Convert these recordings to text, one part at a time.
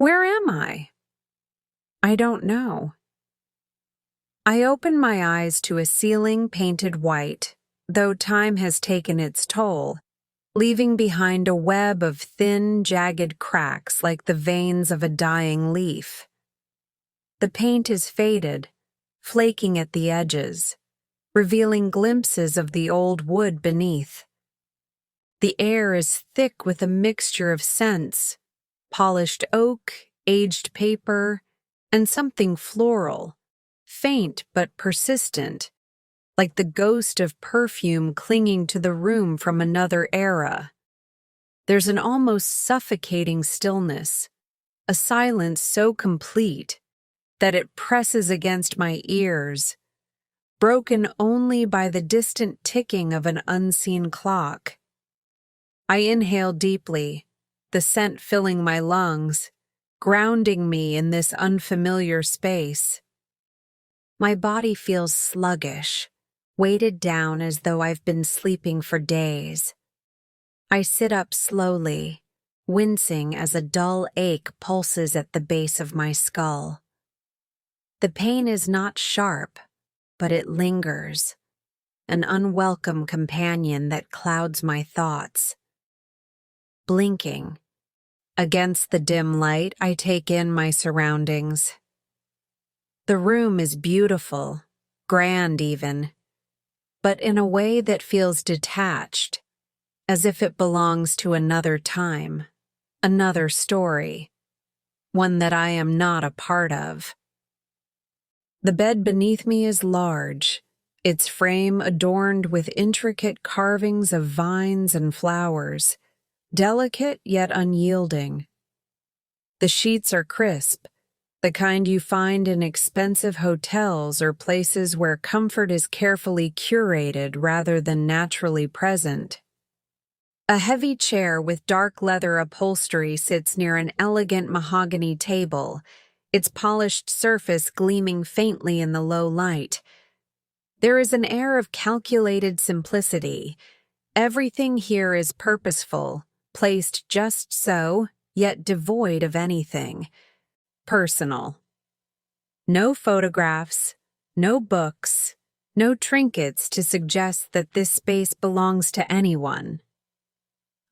Where am I? I don't know. I open my eyes to a ceiling painted white, though time has taken its toll, leaving behind a web of thin, jagged cracks like the veins of a dying leaf. The paint is faded, flaking at the edges, revealing glimpses of the old wood beneath. The air is thick with a mixture of scents, polished oak, aged paper, and something floral, faint but persistent, like the ghost of perfume clinging to the room from another era. There's an almost suffocating stillness, a silence so complete that it presses against my ears, broken only by the distant ticking of an unseen clock. I inhale deeply, the scent filling my lungs, grounding me in this unfamiliar space. My body feels sluggish, weighted down as though I've been sleeping for days. I sit up slowly, wincing as a dull ache pulses at the base of my skull. The pain is not sharp, but it lingers, an unwelcome companion that clouds my thoughts. Blinking, against the dim light, I take in my surroundings. The room is beautiful, grand even, but in a way that feels detached, as if it belongs to another time, another story, one that I am not a part of. The bed beneath me is large, its frame adorned with intricate carvings of vines and flowers, delicate yet unyielding. The sheets are crisp, the kind you find in expensive hotels or places where comfort is carefully curated rather than naturally present. A heavy chair with dark leather upholstery sits near an elegant mahogany table, its polished surface gleaming faintly in the low light. There is an air of calculated simplicity. Everything here is purposeful, placed just so, yet devoid of anything personal. No photographs, no books, no trinkets to suggest that this space belongs to anyone.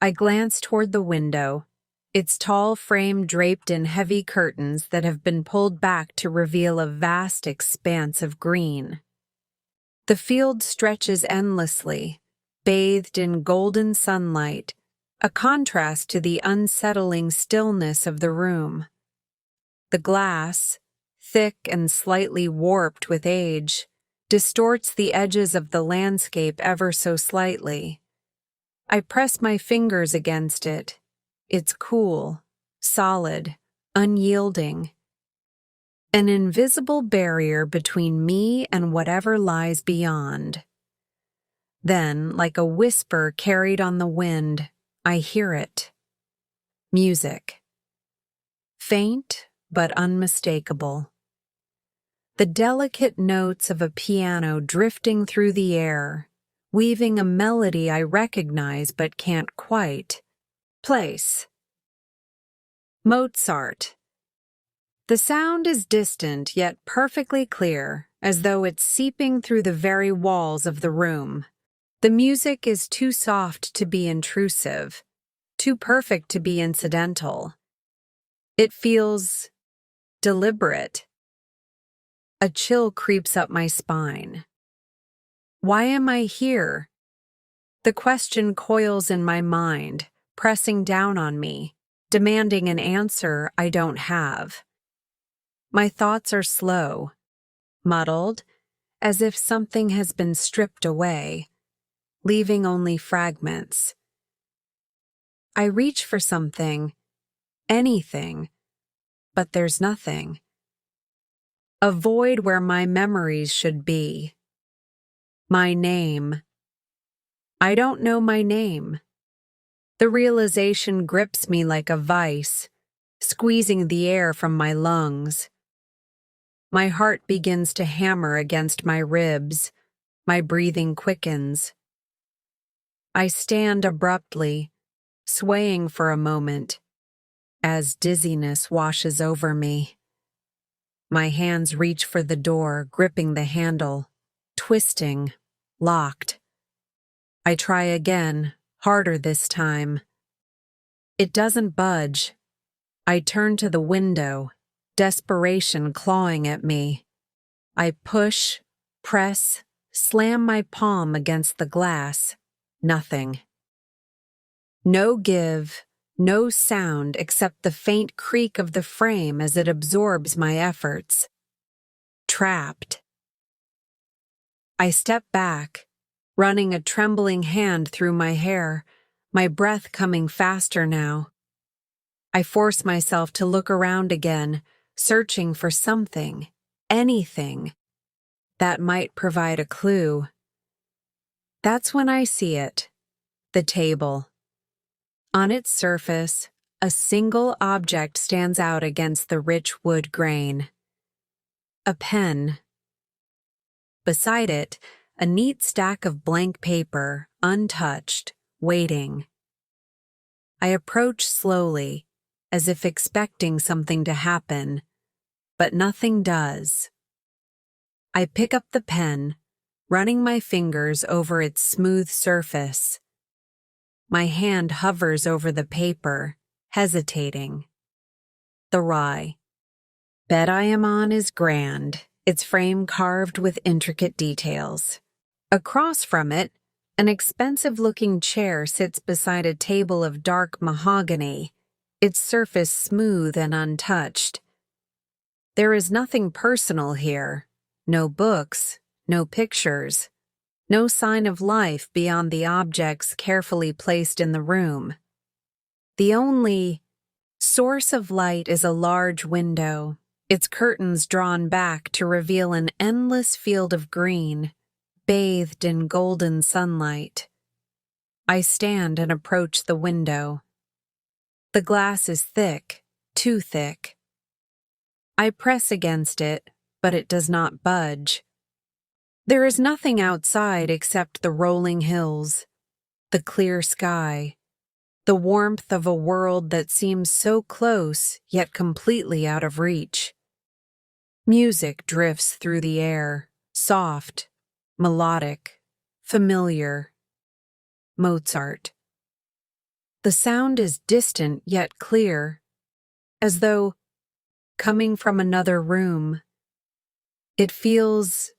I glance toward the window, its tall frame draped in heavy curtains that have been pulled back to reveal a vast expanse of green. The field stretches endlessly, bathed in golden sunlight, a contrast to the unsettling stillness of the room. The glass, thick and slightly warped with age, distorts the edges of the landscape ever so slightly. I press my fingers against it. It's cool, solid, unyielding. An invisible barrier between me and whatever lies beyond. Then, like a whisper carried on the wind, I hear it. Music. Faint, but unmistakable. The delicate notes of a piano drifting through the air, weaving a melody I recognize but can't quite place. Mozart. The sound is distant yet perfectly clear, as though it's seeping through the very walls of the room. The music is too soft to be intrusive, too perfect to be incidental. It feels deliberate. A chill creeps up my spine. Why am I here? The question coils in my mind, pressing down on me, demanding an answer I don't have. My thoughts are slow, muddled, as if something has been stripped away, leaving only fragments. I reach for something, anything, but there's nothing. A void where my memories should be. My name. I don't know my name. The realization grips me like a vice, squeezing the air from my lungs. My heart begins to hammer against my ribs. My breathing quickens. I stand abruptly, swaying for a moment, as dizziness washes over me. My hands reach for the door, gripping the handle, twisting, locked. I try again, harder this time. It doesn't budge. I turn to the window, desperation clawing at me. I push, press, slam my palm against the glass. Nothing. No give, no sound except the faint creak of the frame as it absorbs my efforts. Trapped. I step back, running a trembling hand through my hair, my breath coming faster now. I force myself to look around again, searching for something, anything, that might provide a clue. That's when I see it, the table. On its surface, a single object stands out against the rich wood grain. A pen. Beside it, a neat stack of blank paper, untouched, waiting. I approach slowly, as if expecting something to happen, but nothing does. I pick up the pen, running my fingers over its smooth surface. My hand hovers over the paper, hesitating. The rye. Bed I am on is grand, its frame carved with intricate details. Across from it, an expensive-looking chair sits beside a table of dark mahogany, its surface smooth and untouched. There is nothing personal here, no books, no pictures, no sign of life beyond the objects carefully placed in the room. The only source of light is a large window, its curtains drawn back to reveal an endless field of green, bathed in golden sunlight. I stand and approach the window. The glass is thick, too thick. I press against it, but it does not budge. There is nothing outside except the rolling hills, the clear sky, the warmth of a world that seems so close yet completely out of reach. Music drifts through the air, soft, melodic, familiar. Mozart. The sound is distant yet clear, as though coming from another room. It feels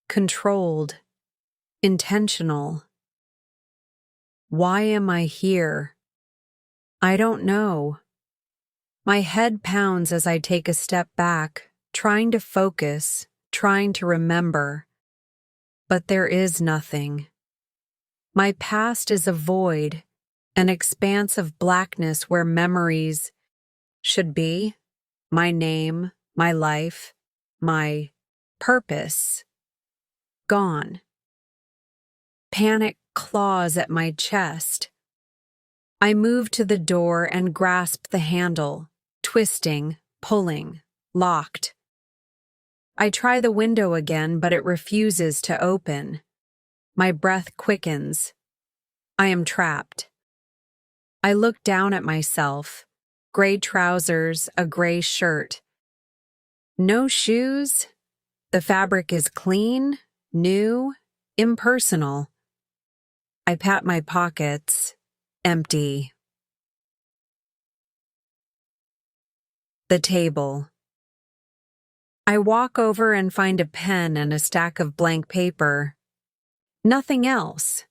controlled, intentional. Why am I here? I don't know. My head pounds as I take a step back, trying to focus, trying to remember. But there is nothing. My past is a void, an expanse of blackness where memories should be, my name, my life, my purpose. Gone. Panic claws at my chest. I move to the door and grasp the handle, twisting, pulling, locked. I try the window again, but it refuses to open. My breath quickens. I am trapped. I look down at myself. Gray trousers, a gray shirt. No shoes. The fabric is clean, new, impersonal. I pat my pockets. Empty. The table. I walk over and find a pen and a stack of blank paper. Nothing else.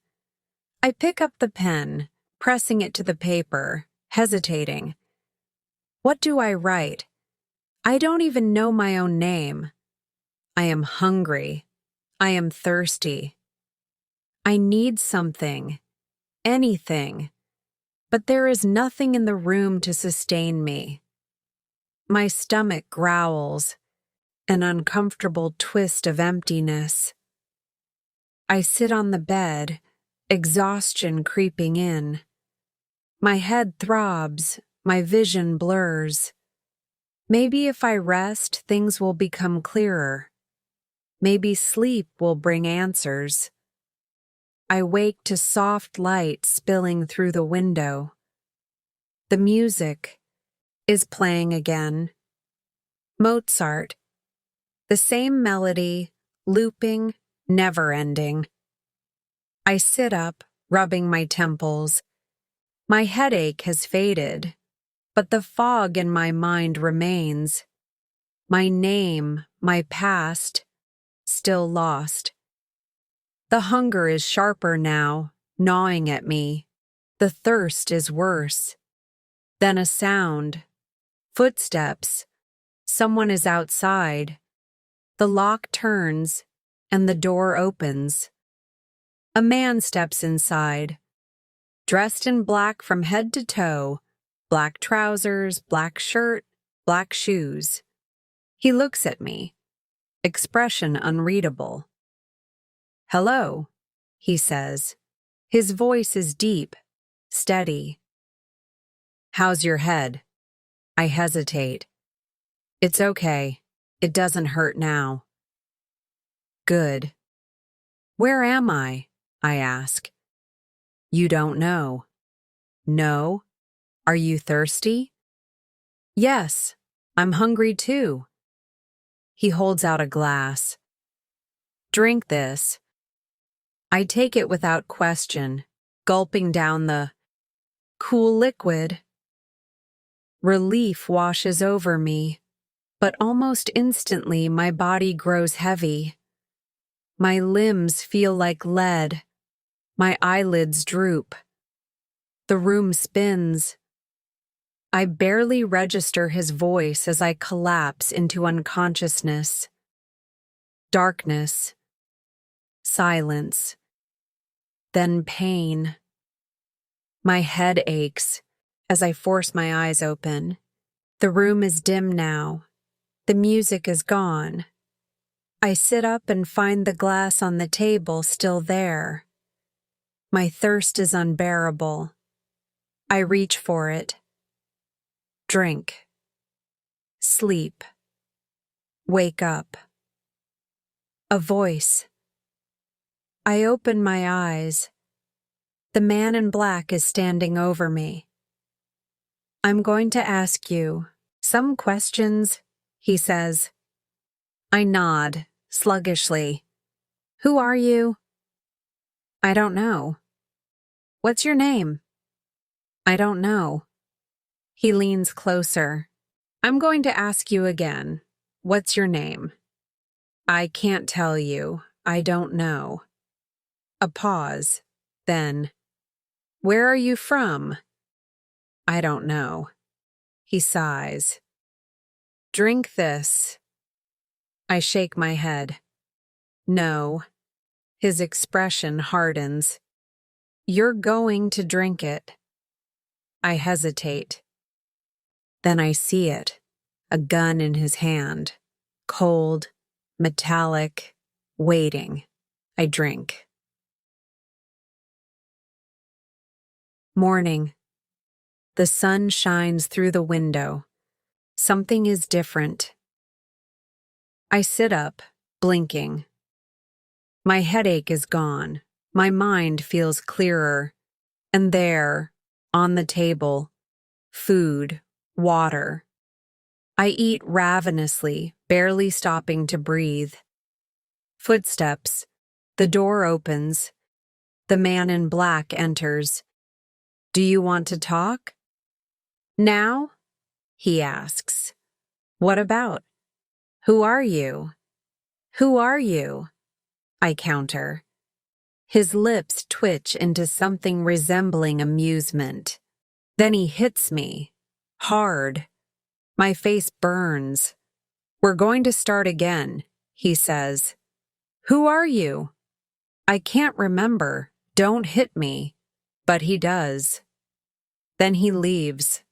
I pick up the pen, pressing it to the paper, hesitating. What do I write? I don't even know my own name. I am hungry. I am thirsty. I need something, anything, but there is nothing in the room to sustain me. My stomach growls, an uncomfortable twist of emptiness. I sit on the bed, exhaustion creeping in. My head throbs, my vision blurs. Maybe if I rest, things will become clearer. Maybe sleep will bring answers. I wake to soft light spilling through the window. The music, is playing again. Mozart. The same melody, looping, never-ending. I sit up, rubbing my temples. My headache has faded, but the fog in my mind remains. My name, my past, still lost. The hunger is sharper now, gnawing at me. The thirst is worse. Then a sound. Footsteps. Someone is outside. The lock turns, and the door opens. A man steps inside, dressed in black from head to toe, black trousers, black shirt, black shoes. He looks at me, expression unreadable. "Hello," he says. His voice is deep, steady. "How's your head?" I hesitate. "It's okay. It doesn't hurt now." "Good." "Where am I?" I ask. "You don't know." "No? Are you thirsty?" "Yes, I'm hungry too." He holds out a glass. "Drink this." I take it without question, gulping down the cool liquid. Relief washes over me, but almost instantly my body grows heavy. My limbs feel like lead. My eyelids droop. The room spins. I barely register his voice as I collapse into unconsciousness. Darkness. Silence. Then pain. My head aches as I force my eyes open. The room is dim now. The music is gone. I sit up and find the glass on the table still there. My thirst is unbearable. I reach for it. Drink. Sleep. Wake up. A voice. I open my eyes. The man in black is standing over me. "I'm going to ask you some questions," he says. I nod, sluggishly. "Who are you?" "I don't know." "What's your name?" "I don't know." He leans closer. "I'm going to ask you again. What's your name?" "I can't tell you. I don't know." A pause. Then, "Where are you from?" "I don't know." He sighs. "Drink this." I shake my head. "No." His expression hardens. "You're going to drink it." I hesitate. Then I see it, a gun in his hand, cold, metallic, waiting. I drink. Morning. The sun shines through the window. Something is different. I sit up, blinking. My headache is gone. My mind feels clearer. And there, on the table, food, water. I eat ravenously, barely stopping to breathe. Footsteps. The door opens. The man in black enters. "Do you want to talk?" "Now?" he asks. "What about?" "Who are you?" "Who are you?" I counter. His lips twitch into something resembling amusement. Then he hits me. Hard. My face burns. "We're going to start again," he says. "Who are you?" "I can't remember. Don't hit me." But he does. Then he leaves.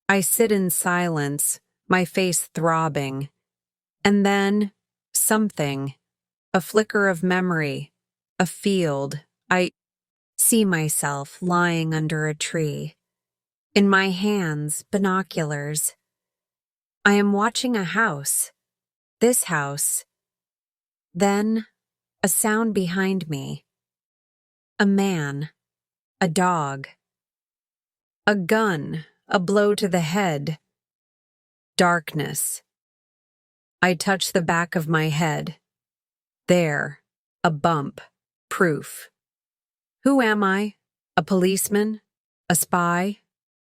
I sit in silence, my face throbbing. And then, something. A flicker of memory. A field. I see myself lying under a tree. In my hands, binoculars. I am watching a house. This house. Then, a sound behind me. A man. A dog. A gun. A blow to the head. Darkness. I touch the back of my head. There, a bump. Proof. Who am I? A policeman? A spy?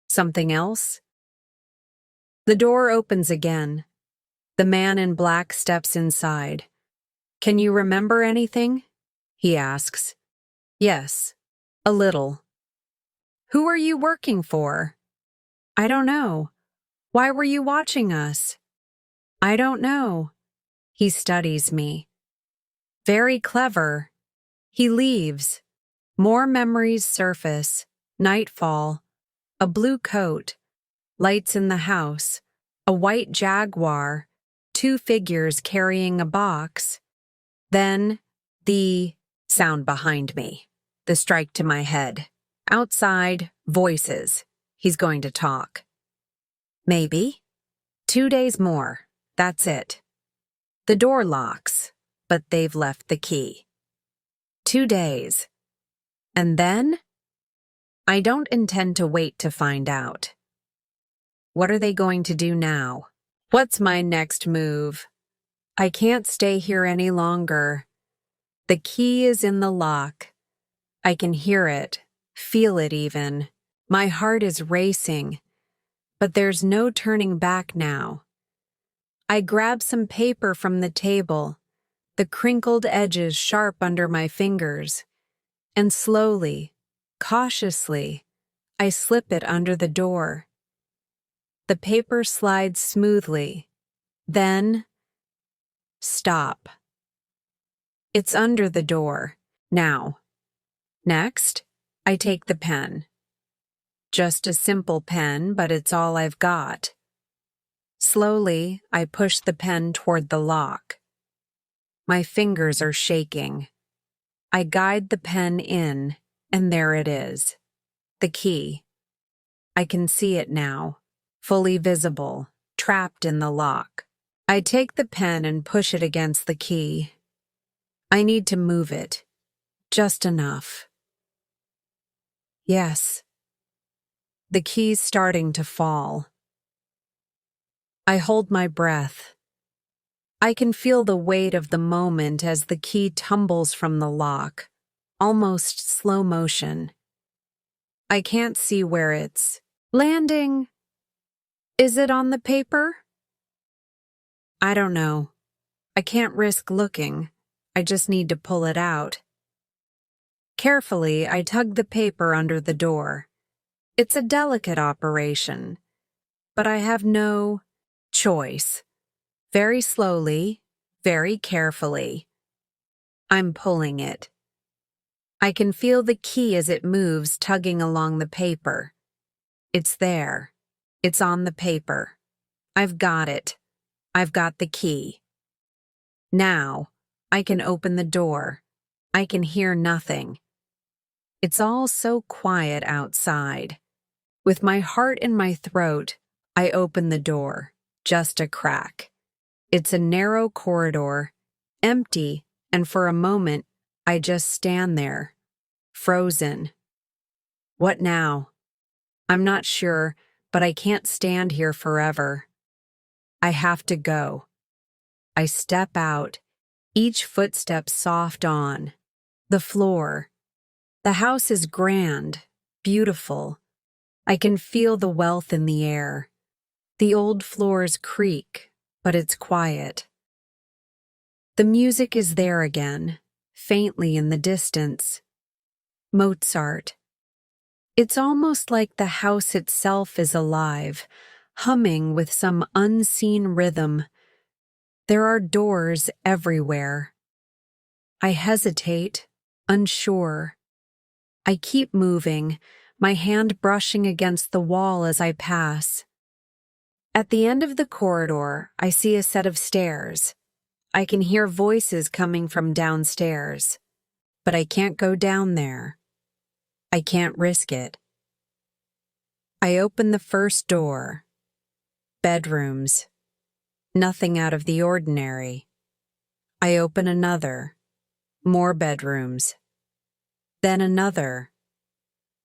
Something else? The door opens again. The man in black steps inside. Can you remember anything? He asks. Yes, a little. Who are you working for? I don't know. Why were you watching us? I don't know. He studies me. Very clever. He leaves. More memories surface. Nightfall. A blue coat. Lights in the house. A white Jaguar. 2 figures carrying a box. Then, the sound behind me. The strike to my head. Outside, voices. He's going to talk. Maybe. 2 days more. That's it. The door locks, but they've left the key. 2 days. And then? I don't intend to wait to find out. What are they going to do now? What's my next move? I can't stay here any longer. The key is in the lock. I can hear it, feel it even. My heart is racing, but there's no turning back now. I grab some paper from the table, the crinkled edges sharp under my fingers, and slowly, cautiously, I slip it under the door. The paper slides smoothly, then stop. It's under the door. Now. Next, I take the pen. Just a simple pen, but it's all I've got. Slowly, I push the pen toward the lock. My fingers are shaking. I guide the pen in, and there it is. The key. I can see it now, fully visible, trapped in the lock. I take the pen and push it against the key. I need to move it. Just enough. Yes. The key's starting to fall. I hold my breath. I can feel the weight of the moment as the key tumbles from the lock, almost slow motion. I can't see where it's landing. Is it on the paper? I don't know. I can't risk looking. I just need to pull it out. Carefully, I tug the paper under the door. It's a delicate operation, but I have no choice. Very slowly, very carefully. I'm pulling it. I can feel the key as it moves, tugging along the paper. It's there. It's on the paper. I've got it. I've got the key. Now, I can open the door. I can hear nothing. It's all so quiet outside. With my heart in my throat, I open the door. Just a crack. It's a narrow corridor, empty, and for a moment, I just stand there, frozen. What now? I'm not sure, but I can't stand here forever. I have to go. I step out, each footstep soft on. The floor. The house is grand, beautiful. I can feel the wealth in the air. The old floors creak, but it's quiet. The music is there again, faintly in the distance. Mozart. It's almost like the house itself is alive, humming with some unseen rhythm. There are doors everywhere. I hesitate, unsure. I keep moving, my hand brushing against the wall as I pass. At the end of the corridor, I see a set of stairs. I can hear voices coming from downstairs, but I can't go down there. I can't risk it. I open the first door. Bedrooms. Nothing out of the ordinary. I open another. More bedrooms. Then another.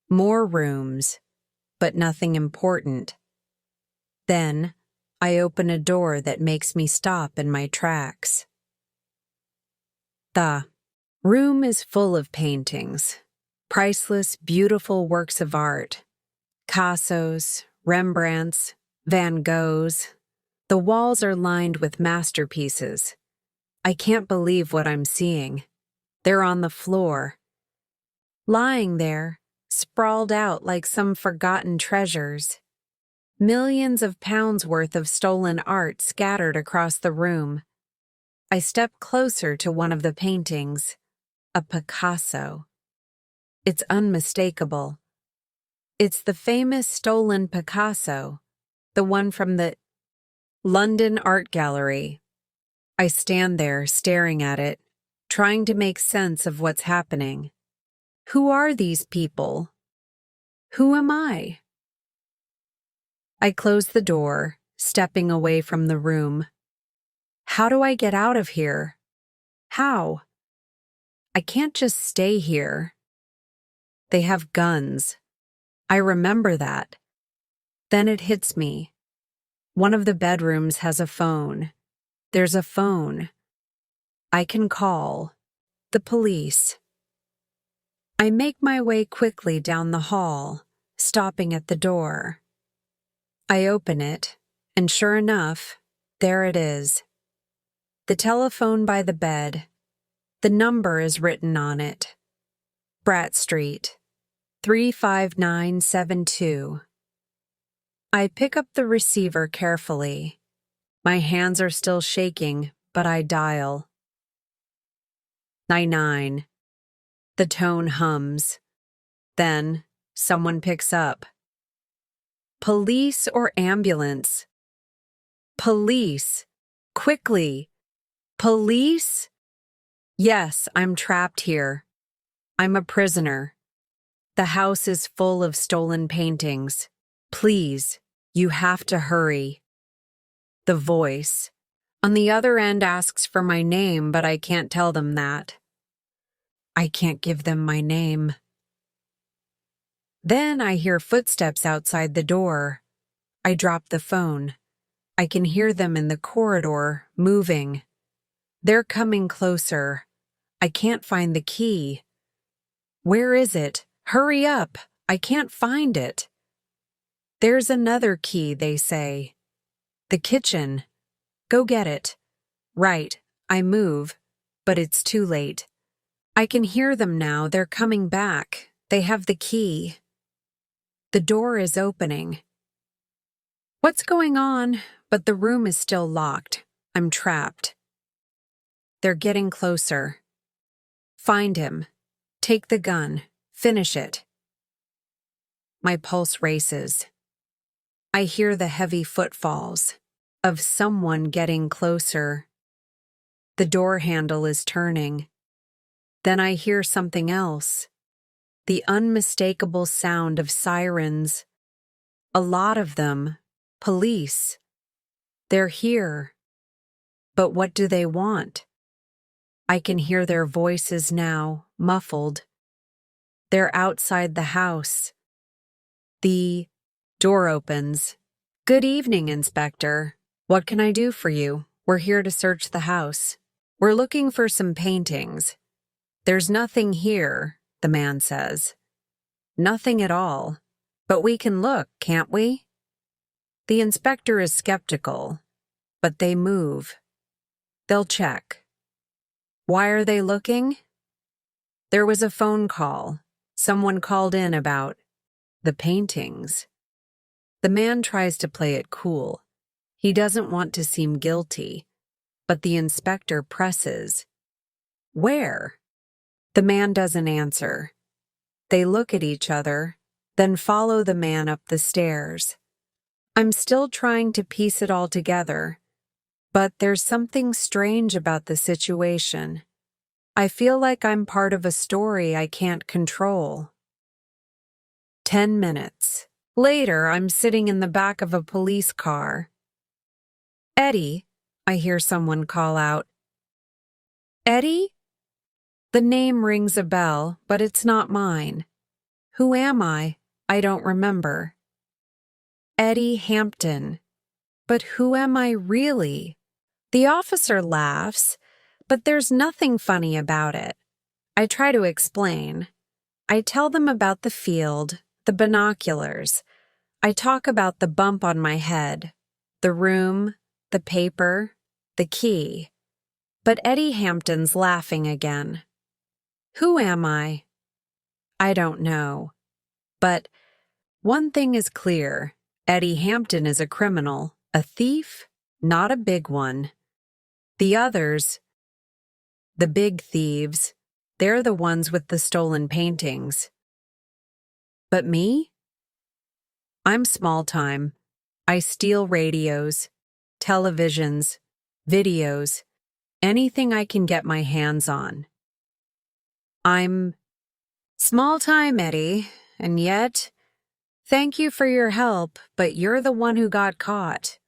More rooms, but nothing important. Then I open a door that makes me stop in my tracks. The room is full of paintings, priceless, beautiful works of art. Picassos, Rembrandts, Van Goghs. The walls are lined with masterpieces. I can't believe what I'm seeing. They're on the floor, lying there, sprawled out like some forgotten treasures. Millions of pounds worth of stolen art scattered across the room. I step closer to one of the paintings, a Picasso. It's unmistakable. It's the famous stolen Picasso, the one from the London Art Gallery. I stand there staring at it, trying to make sense of what's happening. Who are these people? Who am I? I close the door, stepping away from the room. How do I get out of here? How? I can't just stay here. They have guns. I remember that. Then it hits me. One of the bedrooms has a phone. There's a phone. I can call the police. I make my way quickly down the hall, stopping at the door. I open it, and sure enough, there it is. The telephone by the bed. The number is written on it. Bratt Street, 35972. I pick up the receiver carefully. My hands are still shaking, but I dial. 99. The tone hums. Then, someone picks up. Police or ambulance? Police! Quickly! Police? Yes, I'm trapped here. I'm a prisoner. The house is full of stolen paintings. Please, you have to hurry. The voice on the other end asks for my name, but I can't tell them that. I can't give them my name. Then I hear footsteps outside the door. I drop the phone. I can hear them in the corridor, moving. They're coming closer. I can't find the key. Where is it? Hurry up! I can't find it. There's another key, they say. The kitchen. Go get it. Right, I move, but it's too late. I can hear them now. They're coming back. They have the key. The door is opening. What's going on? But the room is still locked. I'm trapped. They're getting closer. Find him. Take the gun. Finish it. My pulse races. I hear the heavy footfalls of someone getting closer. The door handle is turning. Then I hear something else. The unmistakable sound of sirens. A lot of them. Police. They're here. But what do they want? I can hear their voices now, muffled. They're outside the house. The door opens. Good evening, Inspector. What can I do for you? We're here to search the house. We're looking for some paintings. There's nothing here, the man says. Nothing at all. But we can look, can't we? The inspector is skeptical, but they move. They'll check. Why are they looking? There was a phone call. Someone called in about the paintings. The man tries to play it cool. He doesn't want to seem guilty, but the inspector presses. Where? The man doesn't answer. They look at each other, then follow the man up the stairs. I'm still trying to piece it all together, but there's something strange about the situation. I feel like I'm part of a story I can't control. 10 minutes. Later, I'm sitting in the back of a police car. Eddie, I hear someone call out. Eddie? The name rings a bell, but it's not mine. Who am I? I don't remember. Eddie Hampton. But who am I really? The officer laughs, but there's nothing funny about it. I try to explain. I tell them about the field, the binoculars. I talk about the bump on my head, the room, the paper, the key. But Eddie Hampton's laughing again. Who am I? I don't know. But one thing is clear. Eddie Hampton is a criminal, a thief, not a big one. The others, the big thieves, they're the ones with the stolen paintings. But me? I'm small time. I steal radios, televisions, videos, anything I can get my hands on. I'm small time, Eddie, and yet, thank you for your help, but you're the one who got caught.